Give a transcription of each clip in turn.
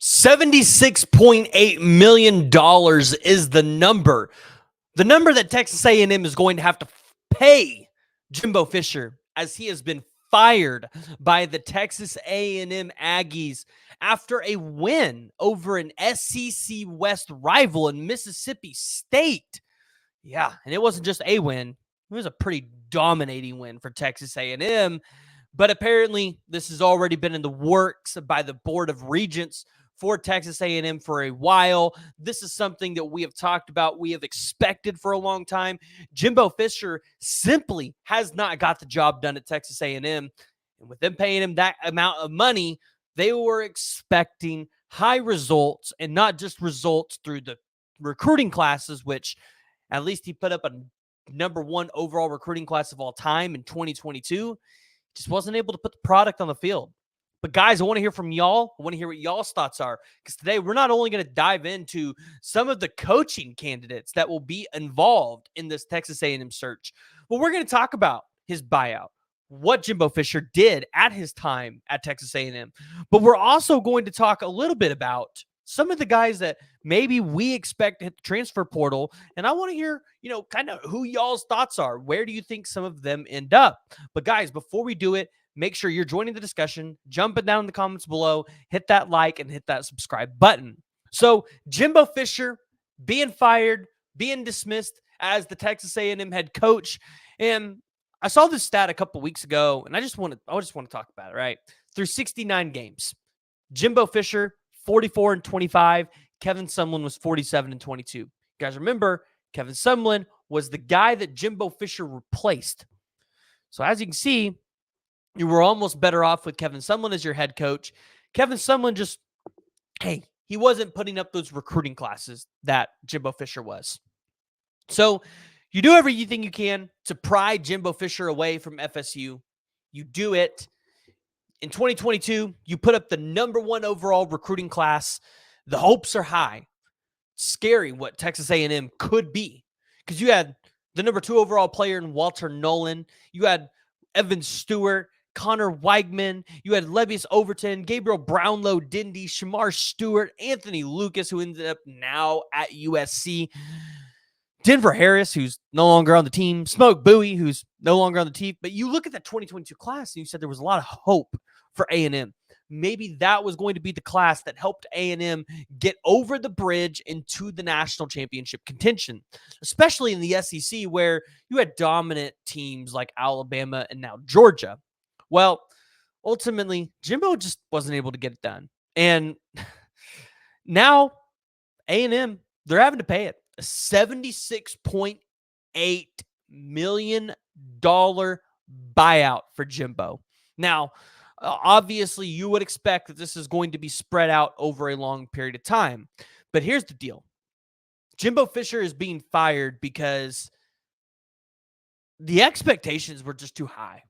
$76.8 million is the number. The number that Texas A&M is going to have to pay Jimbo Fisher, as he has been fired by the Texas A&M Aggies after a win over an SEC West rival in Mississippi State. Yeah, and it wasn't just a win. It was a pretty dominating win for Texas A&M. But apparently, this has already been in the works by the Board of Regents for Texas A&M for a while. This is something that we have talked about, we have expected for a long time. Jimbo Fisher simply has not got the job done at Texas A&M. And with them paying him that amount of money, they were expecting high results, and not just results through the recruiting classes, which at least he put up a number one overall recruiting class of all time in 2022. Just wasn't able to put the product on the field. But guys, I want to hear from y'all. I want to hear what y'all's thoughts are, because today we're not only going to dive into some of the coaching candidates that will be involved in this Texas A&M search, but we're going to talk about his buyout, what Jimbo Fisher did at his time at Texas A&M. But we're also going to talk a little bit about some of the guys that maybe we expect to hit the transfer portal. And I want to hear, kind of who y'all's thoughts are. Where do you think some of them end up? But guys, before we do it, make sure you're joining the discussion, jumping down in the comments below, hit that like and hit that subscribe button. So Jimbo Fisher being fired, being dismissed as the Texas A&M head coach. And I saw this stat a couple weeks ago, and I just want to talk about it, right? Through 69 games, Jimbo Fisher, 44-25. Kevin Sumlin was 47-22. You guys remember, Kevin Sumlin was the guy that Jimbo Fisher replaced. So as you can see, you were almost better off with Kevin Sumlin as your head coach. Kevin Sumlin he wasn't putting up those recruiting classes that Jimbo Fisher was. So you do everything you can to pry Jimbo Fisher away from FSU. You do it. In 2022, you put up the number one overall recruiting class. The hopes are high. Scary what Texas A&M could be, because you had the number two overall player in Walter Nolan. You had Evan Stewart, Connor Weigman. You had Levius Overton, Gabriel Brownlow, Dindy, Shamar Stewart, Anthony Lucas, who ended up now at USC. Denver Harris, who's no longer on the team. Smoke Bowie, who's no longer on the team. But you look at that 2022 class, and you said there was a lot of hope for A&M. Maybe that was going to be the class that helped A&M get over the bridge into the national championship contention, especially in the SEC, where you had dominant teams like Alabama and now Georgia. Well, ultimately, Jimbo just wasn't able to get it done. And now A&M, they're having to pay it. A $76.8 million buyout for Jimbo. Now, obviously, you would expect that this is going to be spread out over a long period of time. But here's the deal. Jimbo Fisher is being fired because the expectations were just too high.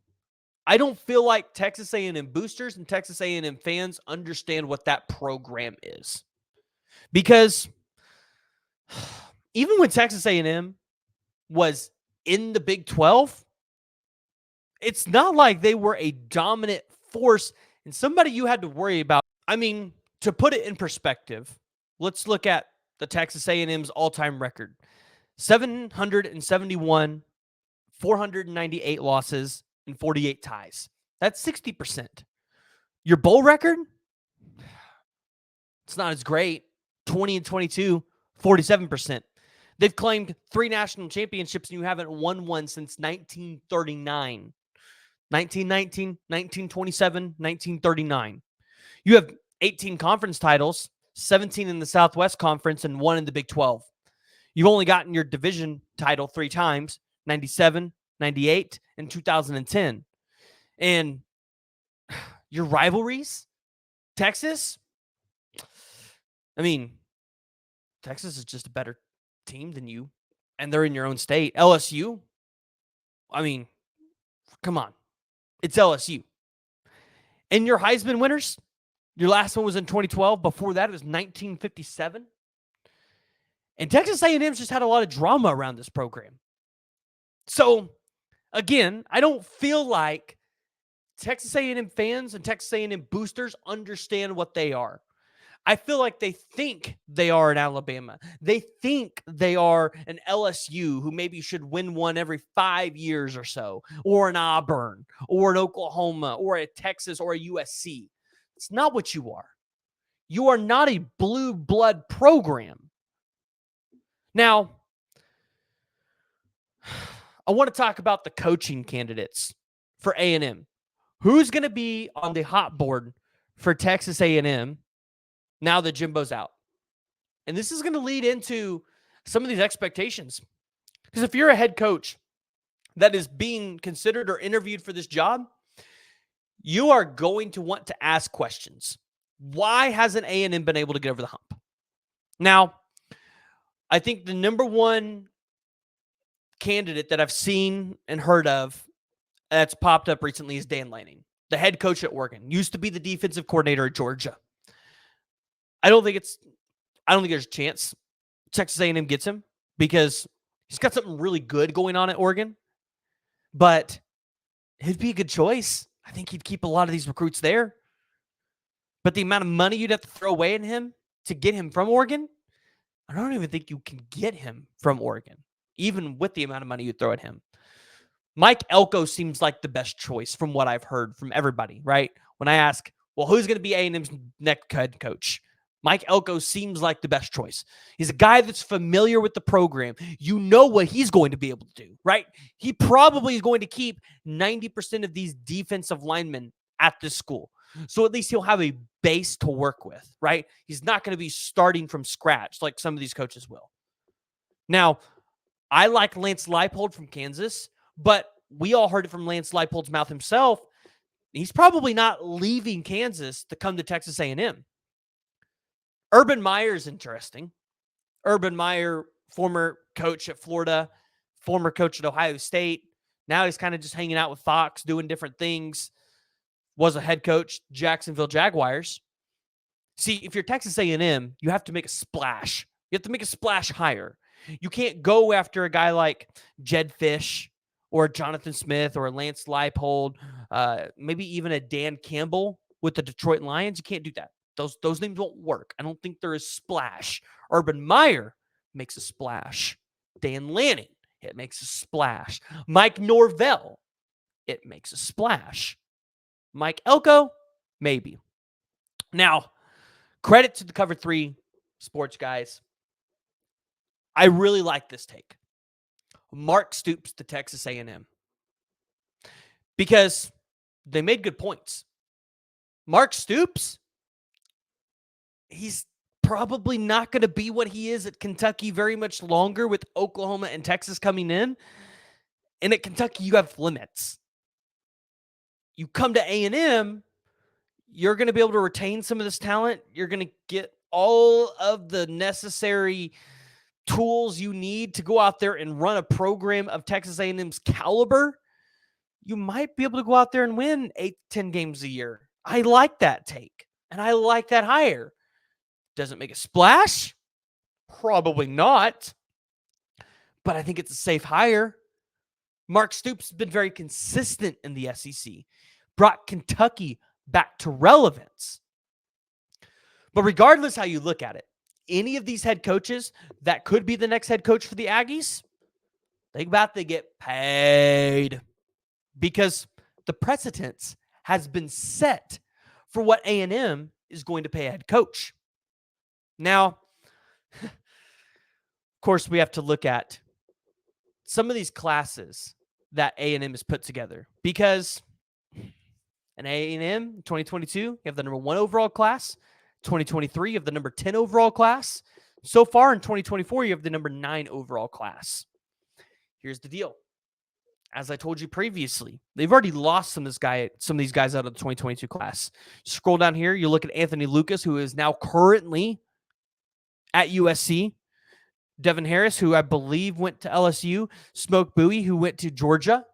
I don't feel like Texas A&M boosters and Texas A&M fans understand what that program is. Because even when Texas A&M was in the Big 12, it's not like they were a dominant force and somebody you had to worry about. I mean, to put it in perspective, let's look at the Texas A&M's all-time record. 771, 498 losses, and 48 ties. That's 60%. Your bowl record? It's not as great. 20-22, 47%. They've claimed 3 national championships, and you haven't won one since 1939. 1919, 1927, 1939. You have 18 conference titles, 17 in the Southwest Conference and 1 in the Big 12. You've only gotten your division title 3 times, 97, 98, and 2010. And your rivalries, Texas, I mean, Texas is just a better team than you, and they're in your own state. LSU, I mean, come on. It's LSU. And your Heisman winners, your last one was in 2012. Before that, it was 1957. And Texas A&M's just had a lot of drama around this program. So, again, I don't feel like Texas A&M fans and Texas A&M boosters understand what they are. I feel like they think they are an Alabama. They think they are an LSU who maybe should win one every 5 years or so, or an Auburn, or an Oklahoma, or a Texas, or a USC. It's not what you are. You are not a blue blood program. Now, I want to talk about the coaching candidates for A&M. Who's going to be on the hot board for Texas A&M now that Jimbo's out? And this is going to lead into some of these expectations. Because if you're a head coach that is being considered or interviewed for this job, you are going to want to ask questions. Why hasn't A&M been able to get over the hump? Now, I think the number one candidate that I've seen and heard of that's popped up recently is Dan Lanning, the head coach at Oregon, used to be the defensive coordinator at Georgia. I don't think there's a chance Texas A&M gets him because he's got something really good going on at Oregon, but he'd be a good choice. I think he'd keep a lot of these recruits there. But the amount of money you'd have to throw away in him to get him from Oregon, I don't even think you can get him from Oregon, even with the amount of money you throw at him. Mike Elko seems like the best choice from what I've heard from everybody, right? When I ask, well, who's going to be A&M's next head coach? Mike Elko seems like the best choice. He's a guy that's familiar with the program. You know what he's going to be able to do, right? He probably is going to keep 90% of these defensive linemen at this school. So at least he'll have a base to work with, right? He's not going to be starting from scratch like some of these coaches will. Now, I like Lance Leipold from Kansas, but we all heard it from Lance Leipold's mouth himself. He's probably not leaving Kansas to come to Texas A&M. Urban Meyer is interesting. Urban Meyer, former coach at Florida, former coach at Ohio State. Now he's kind of just hanging out with Fox, doing different things. Was a head coach, Jacksonville Jaguars. See, if you're Texas A&M, you have to make a splash. You have to make a splash higher. You can't go after a guy like Jed Fish or Jonathan Smith or Lance Leipold, maybe even a Dan Campbell with the Detroit Lions. You can't do that. Those names won't work. I don't think there is splash. Urban Meyer makes a splash. Dan Lanning, it makes a splash. Mike Norvell, it makes a splash. Mike Elko, maybe. Now, credit to the Cover 3 sports guys. I really like this take. Mark Stoops to Texas A&M. Because they made good points. Mark Stoops, he's probably not going to be what he is at Kentucky very much longer with Oklahoma and Texas coming in. And at Kentucky, you have limits. You come to A&M, you're going to be able to retain some of this talent. You're going to get all of the necessary tools you need to go out there and run a program of Texas A&M's caliber. You might be able to go out there and win 8-10 games a year. I like that take, and I like that hire. Does it make a splash? Probably not, but I think it's a safe hire. Mark Stoops has been very consistent in the SEC, brought Kentucky back to relevance. But regardless how you look at it, any of these head coaches that could be the next head coach for the Aggies, they about to get paid because the precedence has been set for what A&M is going to pay a head coach. Now, of course, we have to look at some of these classes that A&M has put together because in A&M 2022, you have the number 1 overall class. 2023, you have the number 10 overall class. So far in 2024, you have the number 9 overall class. Here's the deal. As I told you previously, they've already lost some of these guys out of the 2022 class. Scroll down here, you look at Anthony Lucas, who is now currently at USC. Devin Harris, who I believe went to LSU. Smoke Bowie, who went to Georgia.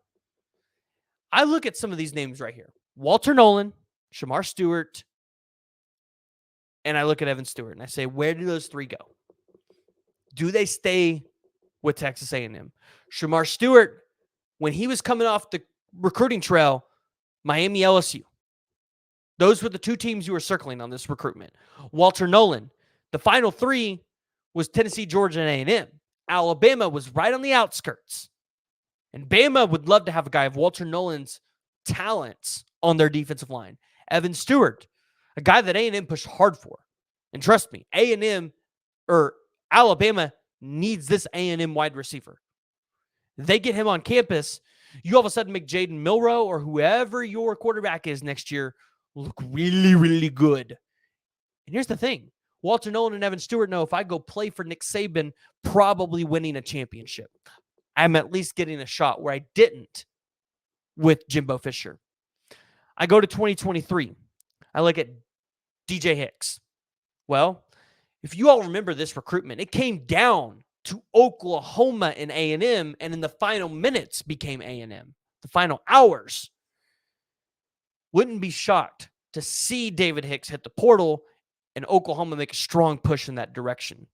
I look at some of these names right here. Walter Nolan, Shamar Stewart, and I look at Evan Stewart, and I say, where do those 3 go? Do they stay with Texas A&M? Shamar Stewart, when he was coming off the recruiting trail, Miami, LSU. Those were the two teams you were circling on this recruitment. Walter Nolan. The final three was Tennessee, Georgia, and A&M. Alabama was right on the outskirts. And Bama would love to have a guy of Walter Nolan's talents on their defensive line. Evan Stewart, a guy that A&M pushed hard for. And trust me, Alabama needs this A&M wide receiver. They get him on campus, you all of a sudden make Jaden Milroe or whoever your quarterback is next year look really, really good. And here's the thing. Walter Nolan and Evan Stewart know if I go play for Nick Saban, probably winning a championship, I'm at least getting a shot where I didn't with Jimbo Fisher. I go to 2023. I look at DJ Hicks. Well, if you all remember this recruitment, it came down to Oklahoma and A&M, and in the final minutes became A&M. The final hours. Wouldn't be shocked to see David Hicks hit the portal and Oklahoma make a strong push in that direction.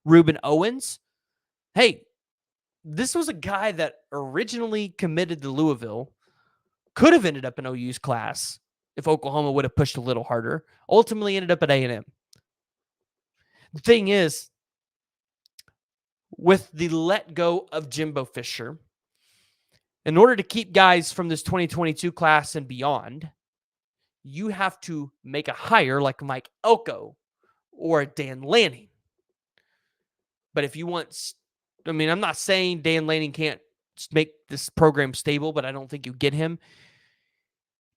Reuben Owens, hey, this was a guy that originally committed to Louisville, could have ended up in OU's class if Oklahoma would have pushed a little harder, ultimately ended up at A&M. The thing is, with the let go of Jimbo Fisher, in order to keep guys from this 2022 class and beyond, you have to make a hire like Mike Elko or Dan Lanning. But if you want, I'm not saying Dan Lanning can't make this program stable, but I don't think you get him.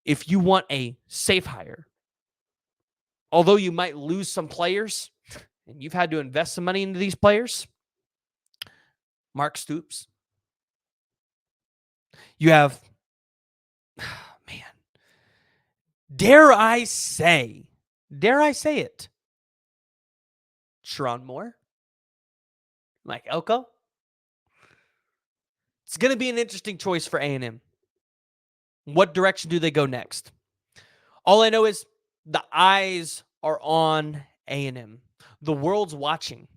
If you want a safe hire, although you might lose some players, and you've had to invest some money into these players, Mark Stoops. You have, dare I say it, Sharon Moore, Mike Elko. It's going to be an interesting choice for A&M. What direction do they go next? All I know is the eyes are on A&M. The world's watching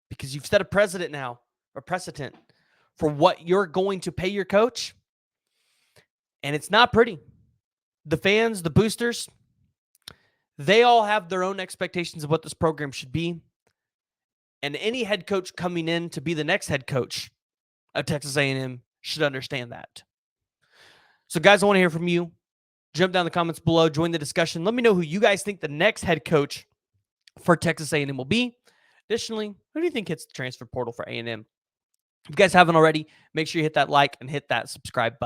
because you've set a precedent for what you're going to pay your coach. And it's not pretty. The fans, the boosters, they all have their own expectations of what this program should be. And any head coach coming in to be the next head coach of Texas A&M should understand that. So, guys, I want to hear from you. Jump down in the comments below. Join the discussion. Let me know who you guys think the next head coach for Texas A&M will be. Additionally, who do you think hits the transfer portal for A&M? If you guys haven't already, make sure you hit that like and hit that subscribe button.